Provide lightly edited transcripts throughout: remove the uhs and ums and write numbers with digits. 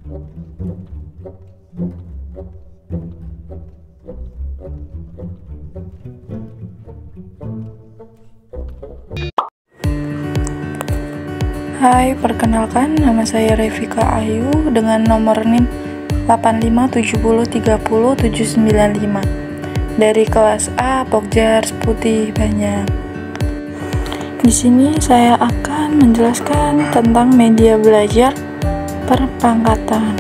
Hai, perkenalkan nama saya Revika Ayu dengan nomor NIM 8570300795 dari kelas A Pokjars Putih Banyak. Di sini saya akan menjelaskan tentang media belajar perpangkatan.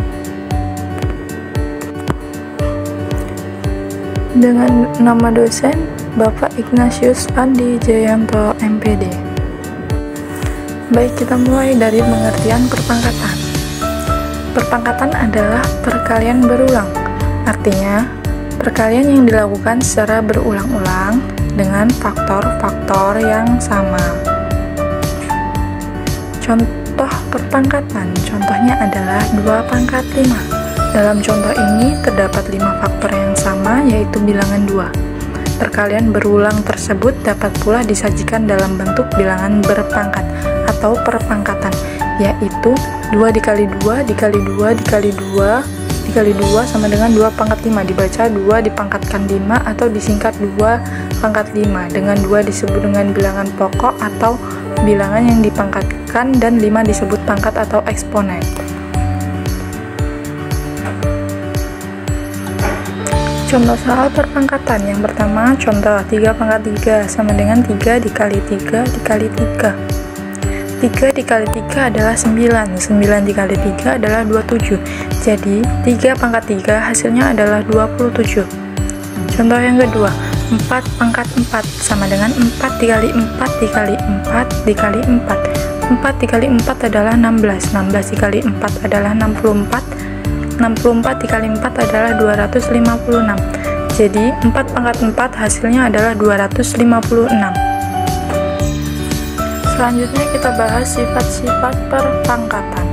Dengan nama dosen Bapak Ignatius Andi Jayanto MPD. Baik, kita mulai dari pengertian perpangkatan. Perpangkatan adalah perkalian berulang. Artinya, perkalian yang dilakukan secara berulang-ulang dengan faktor-faktor yang sama. Contoh perpangkatan, contohnya adalah 2 pangkat 5. Dalam contoh ini terdapat 5 faktor yang sama, yaitu bilangan 2. Perkalian berulang tersebut dapat pula disajikan dalam bentuk bilangan berpangkat atau perpangkatan, yaitu 2 dikali 2 dikali 2 dikali 2 dikali 2 sama dengan 2 pangkat 5, dibaca 2 dipangkatkan 5 atau disingkat 2 pangkat 5. Dengan 2 disebut dengan bilangan pokok atau bilangan yang dipangkatkan, dan 5 disebut pangkat atau eksponen. Contoh soal perpangkatan yang pertama, contoh 3 pangkat 3 sama dengan 3 dikali 3 dikali 3. 3 dikali 3 adalah 9, 9 dikali 3 adalah 27. Jadi 3 pangkat 3 hasilnya adalah 27. Contoh yang kedua, 4 pangkat 4 sama dengan 4 dikali 4 dikali 4 dikali 4. 4 dikali 4 adalah 16, 16 dikali 4 adalah 64, 64 dikali 4 adalah 256. Jadi 4 pangkat 4 hasilnya adalah 256. Selanjutnya kita bahas sifat-sifat perpangkatan.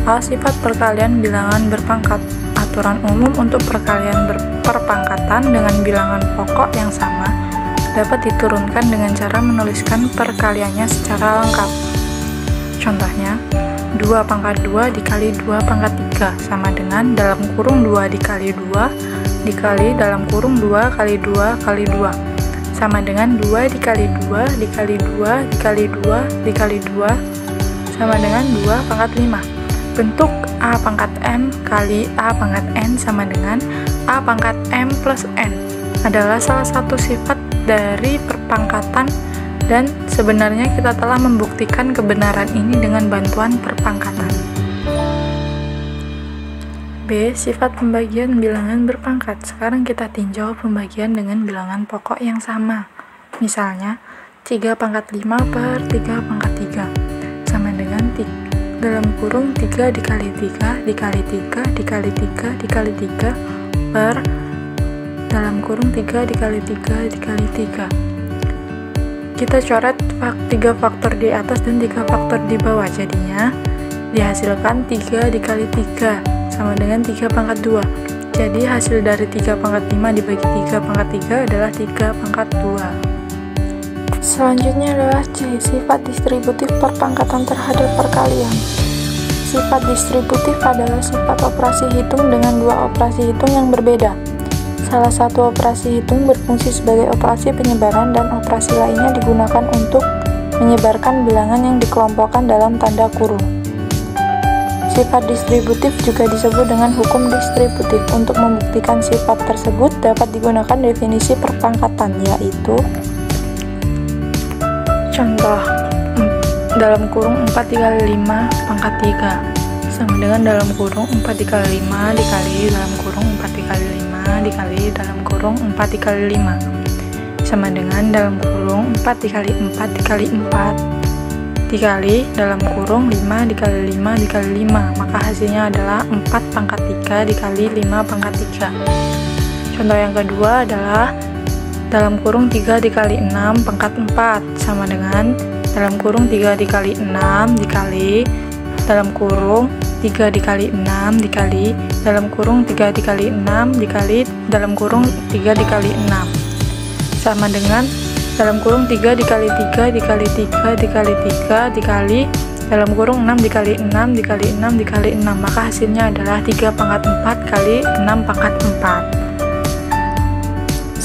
A. Sifat perkalian bilangan berpangkat. Aturan umum untuk perkalian perpangkatan dengan bilangan pokok yang sama dapat diturunkan dengan cara menuliskan perkaliannya secara lengkap. Contohnya, 2 pangkat 2 dikali 2 pangkat 3 sama dengan dalam kurung 2 dikali 2 dikali dalam kurung 2 kali 2 kali 2 sama dengan 2 dikali 2 dikali 2 dikali 2 dikali 2 sama dengan 2 pangkat 5. Bentuk A pangkat M kali A pangkat N sama dengan A pangkat M plus N adalah salah satu sifat dari perpangkatan, dan sebenarnya kita telah membuktikan kebenaran ini dengan bantuan perpangkatan. B. Sifat pembagian bilangan berpangkat. Sekarang kita tinjau pembagian dengan bilangan pokok yang sama. Misalnya, 3 pangkat 5 per 3 pangkat 3 sama dengan dalam kurung 3 dikali 3 dikali 3 dikali 3 dikali 3 per dalam kurung 3 dikali 3 dikali 3. Kita coret 3 faktor di atas dan 3 faktor di bawah, jadinya dihasilkan 3 dikali 3 sama dengan 3 pangkat 2. Jadi hasil dari 3 pangkat 5 dibagi 3 pangkat 3 adalah 3 pangkat 2. Selanjutnya adalah C. Sifat distributif perpangkatan terhadap perkalian. Sifat distributif adalah sifat operasi hitung dengan 2 operasi hitung yang berbeda. Salah satu operasi hitung berfungsi sebagai operasi penyebaran dan operasi lainnya digunakan untuk menyebarkan bilangan yang dikelompokkan dalam tanda kurung. Sifat distributif juga disebut dengan hukum distributif. Untuk membuktikan sifat tersebut dapat digunakan definisi perpangkatan, yaitu contoh dalam kurung 4 dikali 5 pangkat 3 sama dengan dalam kurung 4 dikali 5 dikali dalam kurung 4 dikali 5 dikali dalam kurung 4 dikali 5 sama dengan dalam kurung 4 dikali 4 dikali 4 dikali dalam kurung 5 dikali 5 dikali 5, maka hasilnya adalah 4 pangkat 3 dikali 5 pangkat 3. Contoh yang kedua adalah dalam kurung 3 dikali 6 pangkat 4 sama dengan dalam kurung 3 dikali 6 dikali dalam kurung 3 dikali 6 dikali dalam kurung 3 dikali 6 dikali dalam kurung 3 dikali 6 sama dengan dalam kurung 3 dikali 3 dikali 3 dikali 3 dikali dalam kurung 6 dikali 6 dikali 6 dikali 6, maka hasilnya adalah 3 pangkat 4 kali 6 pangkat 4.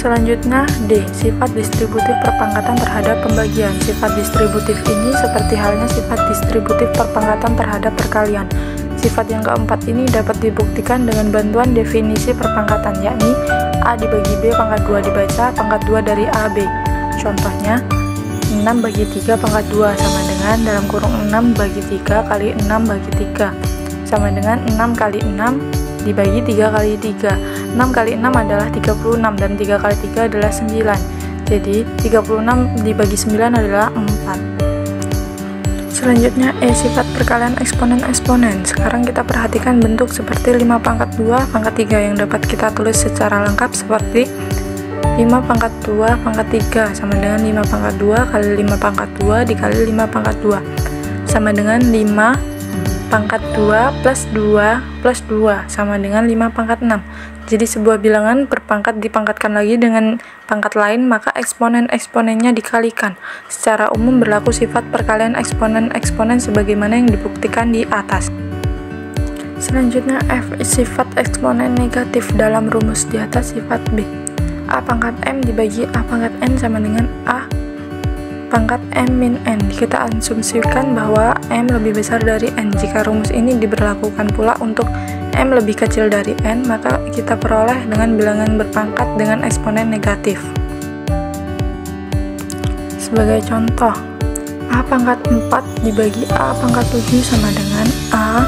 Selanjutnya D. Sifat distributif perpangkatan terhadap pembagian. Sifat distributif ini seperti halnya sifat distributif perpangkatan terhadap perkalian. Sifat yang keempat ini dapat dibuktikan dengan bantuan definisi perpangkatan, yakni A dibagi B pangkat 2 dibaca pangkat 2 dari AB. Contohnya 6 bagi 3 pangkat 2 sama dengan dalam kurung 6 bagi 3 kali 6 bagi 3 sama dengan 6 kali 6 dibagi 3 kali 3. 6 kali 6 adalah 36 dan 3 kali 3 adalah 9. Jadi 36 dibagi 9 adalah 4. Selanjutnya E. Sifat perkalian eksponen-eksponen. Sekarang kita perhatikan bentuk seperti 5 pangkat 2 pangkat 3 yang dapat kita tulis secara lengkap seperti 5 pangkat 2 pangkat 3 sama dengan 5 pangkat 2 kali 5 pangkat 2 dikali 5 pangkat 2 sama dengan 5 pangkat 2 plus 2 plus 2 sama dengan 5 pangkat 6. Jadi sebuah bilangan berpangkat dipangkatkan lagi dengan pangkat lain, maka eksponen-eksponennya dikalikan. Secara umum berlaku sifat perkalian eksponen-eksponen sebagaimana yang dibuktikan di atas. Selanjutnya F. Sifat eksponen negatif. Dalam rumus di atas sifat B, A pangkat M dibagi A pangkat N sama dengan A pangkat M min N. Kita asumsikan bahwa M lebih besar dari N. Jika rumus ini diberlakukan pula untuk M lebih kecil dari N, maka kita peroleh dengan bilangan berpangkat dengan eksponen negatif. Sebagai contoh, A pangkat 4 dibagi A pangkat 7 sama dengan A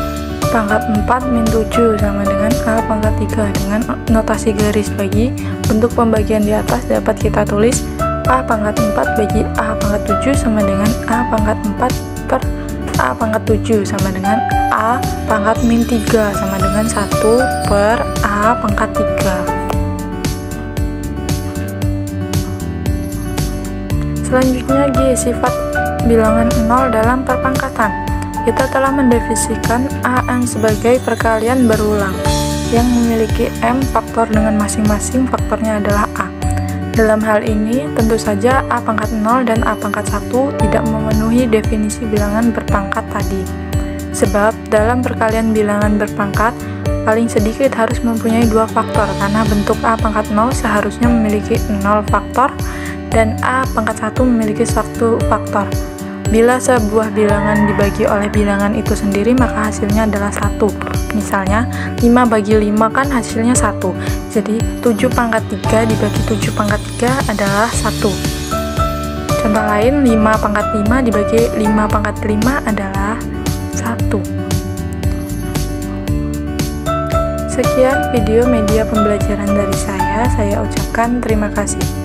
pangkat 4 min 7 sama dengan A pangkat 3. Dengan notasi garis bagi, bentuk pembagian di atas dapat kita tulis A pangkat 4 bagi A pangkat 7 sama dengan A pangkat 4 per A pangkat 7 sama dengan A pangkat min 3 sama dengan 1 per A pangkat 3. Selanjutnya G. Sifat bilangan 0 dalam perpangkatan. Kita telah mendefinisikan AN sebagai perkalian berulang yang memiliki M faktor dengan masing-masing faktornya adalah A. Dalam hal ini, tentu saja A pangkat 0 dan A pangkat 1 tidak memenuhi definisi bilangan berpangkat tadi. Sebab dalam perkalian bilangan berpangkat, paling sedikit harus mempunyai 2 faktor, karena bentuk A pangkat 0 seharusnya memiliki 0 faktor dan A pangkat 1 memiliki 1 faktor. Bila sebuah bilangan dibagi oleh bilangan itu sendiri, maka hasilnya adalah 1. Misalnya, 5 bagi 5 kan hasilnya 1. Jadi, 7 pangkat 3 dibagi 7 pangkat 3 adalah 1. Contoh lain, 5 pangkat 5 dibagi 5 pangkat 5 adalah 1. Sekian video media pembelajaran dari saya ucapkan terima kasih.